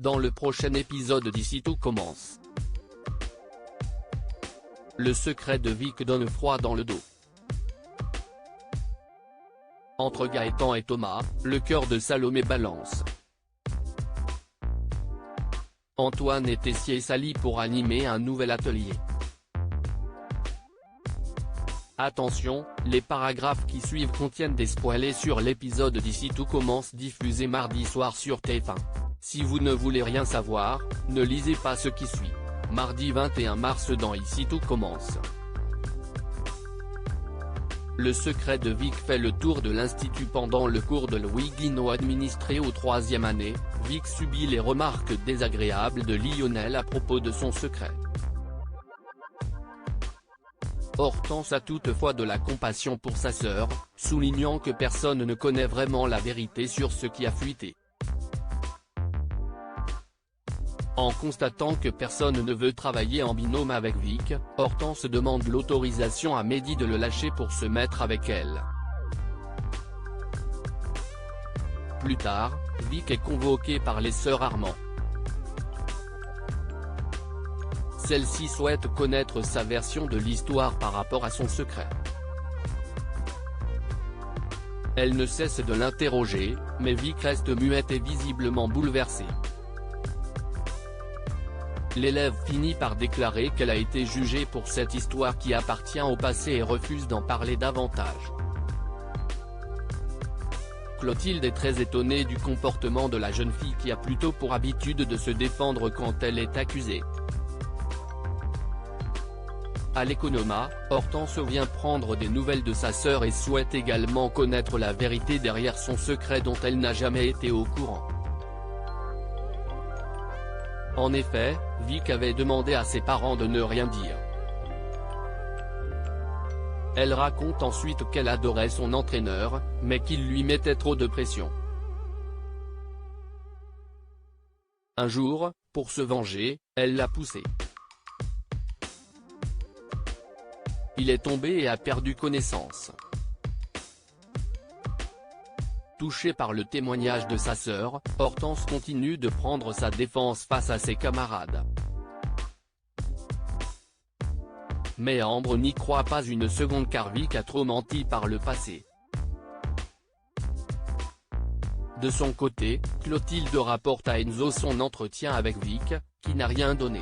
dans le prochain épisode d'Ici tout commence. Le secret de Vic donne froid dans le dos. Entre Gaëtan et Thomas, le cœur de Salomé balance. Antoine et Tessier s'allient pour animer un nouvel atelier. Attention, les paragraphes qui suivent contiennent des spoilers sur l'épisode d'Ici tout commence diffusé mardi soir sur TF1. Si vous ne voulez rien savoir, ne lisez pas ce qui suit. Mardi 21 mars dans Ici tout commence. Le secret de Vic fait le tour de l'institut pendant le cours de Louis Guinot administré aux 3e année. Vic subit les remarques désagréables de Lionel à propos de son secret. Hortense a toutefois de la compassion pour sa sœur, soulignant que personne ne connaît vraiment la vérité sur ce qui a fuité. En constatant que personne ne veut travailler en binôme avec Vic, Hortense demande l'autorisation à Mehdi de le lâcher pour se mettre avec elle. Plus tard, Vic est convoqué par les sœurs Armand. Celle-ci souhaite connaître sa version de l'histoire par rapport à son secret. Elle ne cesse de l'interroger, mais Vic reste muette et visiblement bouleversée. L'élève finit par déclarer qu'elle a été jugée pour cette histoire qui appartient au passé et refuse d'en parler davantage. Clotilde est très étonnée du comportement de la jeune fille qui a plutôt pour habitude de se défendre quand elle est accusée. À l'Economa, Hortense vient prendre des nouvelles de sa sœur et souhaite également connaître la vérité derrière son secret dont elle n'a jamais été au courant. En effet, Vic avait demandé à ses parents de ne rien dire. Elle raconte ensuite qu'elle adorait son entraîneur, mais qu'il lui mettait trop de pression. Un jour, pour se venger, elle l'a poussé. Il est tombé et a perdu connaissance. Touchée par le témoignage de sa sœur, Hortense continue de prendre sa défense face à ses camarades. Mais Ambre n'y croit pas une seconde car Vic a trop menti par le passé. De son côté, Clotilde rapporte à Enzo son entretien avec Vic, qui n'a rien donné.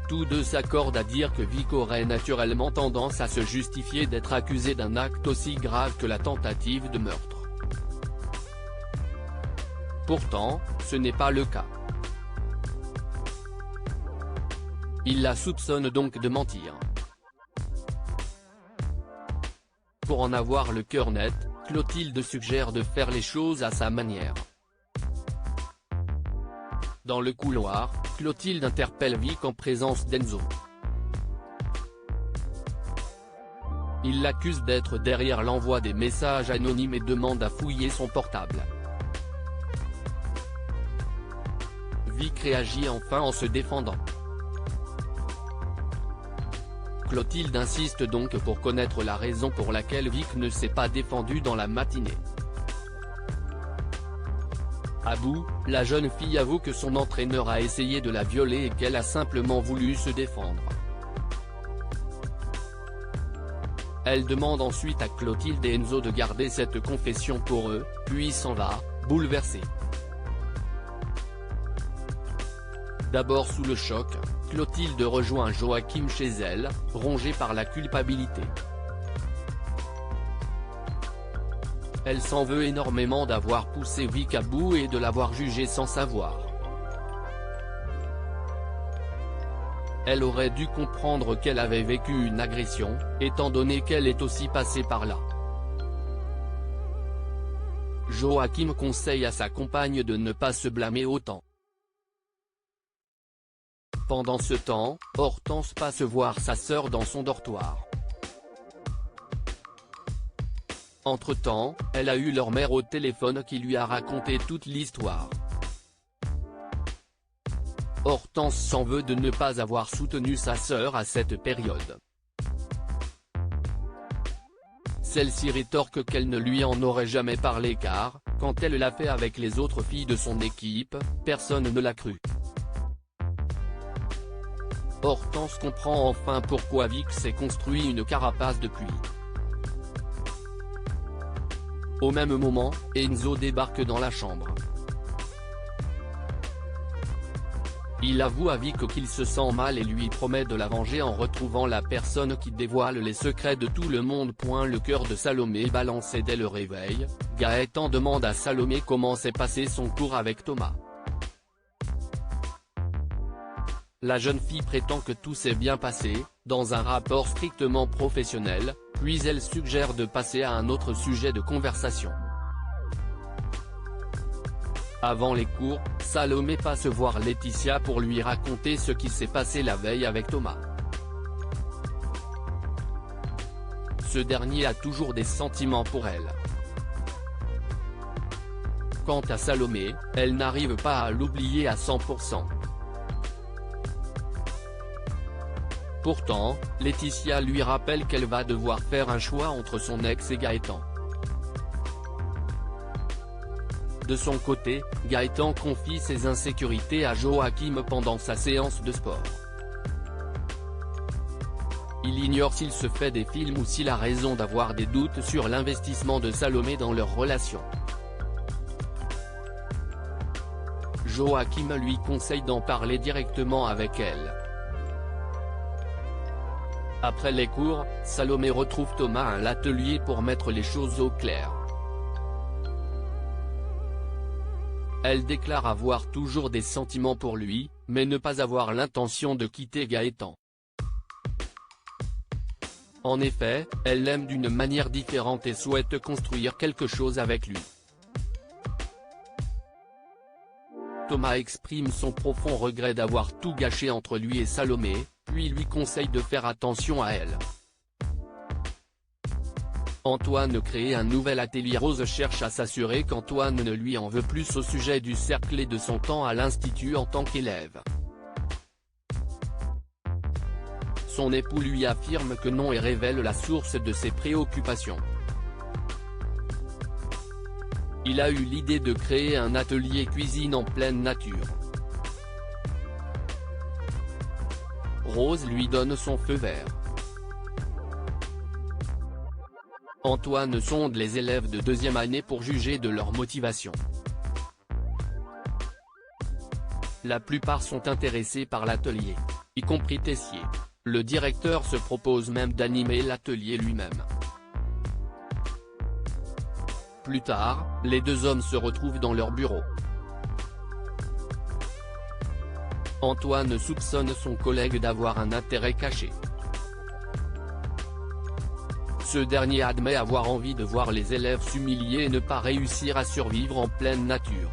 Tous deux s'accordent à dire que Vic aurait naturellement tendance à se justifier d'être accusé d'un acte aussi grave que la tentative de meurtre. Pourtant, ce n'est pas le cas. Il la soupçonne donc de mentir. Pour en avoir le cœur net, Clotilde suggère de faire les choses à sa manière. Dans le couloir, Clotilde interpelle Vic en présence d'Enzo. Il l'accuse d'être derrière l'envoi des messages anonymes et demande à fouiller son portable. Vic réagit enfin en se défendant. Clotilde insiste donc pour connaître la raison pour laquelle Vic ne s'est pas défendu dans la matinée. À bout, la jeune fille avoue que son entraîneur a essayé de la violer et qu'elle a simplement voulu se défendre. Elle demande ensuite à Clotilde et Enzo de garder cette confession pour eux, puis s'en va, bouleversée. D'abord sous le choc, Clotilde rejoint Joachim chez elle, rongée par la culpabilité. Elle s'en veut énormément d'avoir poussé Vic à bout et de l'avoir jugé sans savoir. Elle aurait dû comprendre qu'elle avait vécu une agression, étant donné qu'elle est aussi passée par là. Joachim conseille à sa compagne de ne pas se blâmer autant. Pendant ce temps, Hortense passe voir sa sœur dans son dortoir. Entre-temps, elle a eu leur mère au téléphone qui lui a raconté toute l'histoire. Hortense s'en veut de ne pas avoir soutenu sa sœur à cette période. Celle-ci rétorque qu'elle ne lui en aurait jamais parlé car, Quand elle l'a fait avec les autres filles de son équipe, personne ne l'a cru. Hortense comprend enfin pourquoi Vic s'est construit une carapace depuis. Au même moment, Enzo débarque dans la chambre. Il avoue à Vic qu'il se sent mal et lui promet de la venger en retrouvant la personne qui dévoile les secrets de tout le monde. Le cœur de Salomé est balancé dès le réveil. Gaëtan demande à Salomé comment s'est passé son cours avec Thomas. La jeune fille prétend que tout s'est bien passé, dans un rapport strictement professionnel, puis elle suggère de passer à un autre sujet de conversation. Avant les cours, Salomé passe voir Laetitia pour lui raconter ce qui s'est passé la veille avec Thomas. Ce dernier a toujours des sentiments pour elle. Quant à Salomé, elle n'arrive pas à l'oublier à 100%. Pourtant, Laetitia lui rappelle qu'elle va devoir faire un choix entre son ex et Gaëtan. De son côté, Gaëtan confie ses insécurités à Joachim pendant sa séance de sport. Il ignore s'il se fait des films ou s'il a raison d'avoir des doutes sur l'investissement de Salomé dans leur relation. Joachim lui conseille d'en parler directement avec elle. Après les cours, Salomé retrouve Thomas à l'atelier pour mettre les choses au clair. Elle déclare avoir toujours des sentiments pour lui, mais ne pas avoir l'intention de quitter Gaëtan. En effet, elle l'aime d'une manière différente et souhaite construire quelque chose avec lui. Thomas exprime son profond regret d'avoir tout gâché entre lui et Salomé, puis lui conseille de faire attention à elle. Antoine crée un nouvel atelier. Rose cherche à s'assurer qu'Antoine ne lui en veut plus au sujet du cercle et de son temps à l'institut en tant qu'élève. Son époux lui affirme que non et révèle la source de ses préoccupations. Il a eu l'idée de créer un atelier cuisine en pleine nature. Rose lui donne son feu vert. Antoine sonde les élèves de deuxième année pour juger de leur motivation. La plupart sont intéressés par l'atelier, y compris Tessier. Le directeur se propose même d'animer l'atelier lui-même. Plus tard, les deux hommes se retrouvent dans leur bureau. Antoine soupçonne son collègue d'avoir un intérêt caché. Ce dernier admet avoir envie de voir les élèves s'humilier et ne pas réussir à survivre en pleine nature.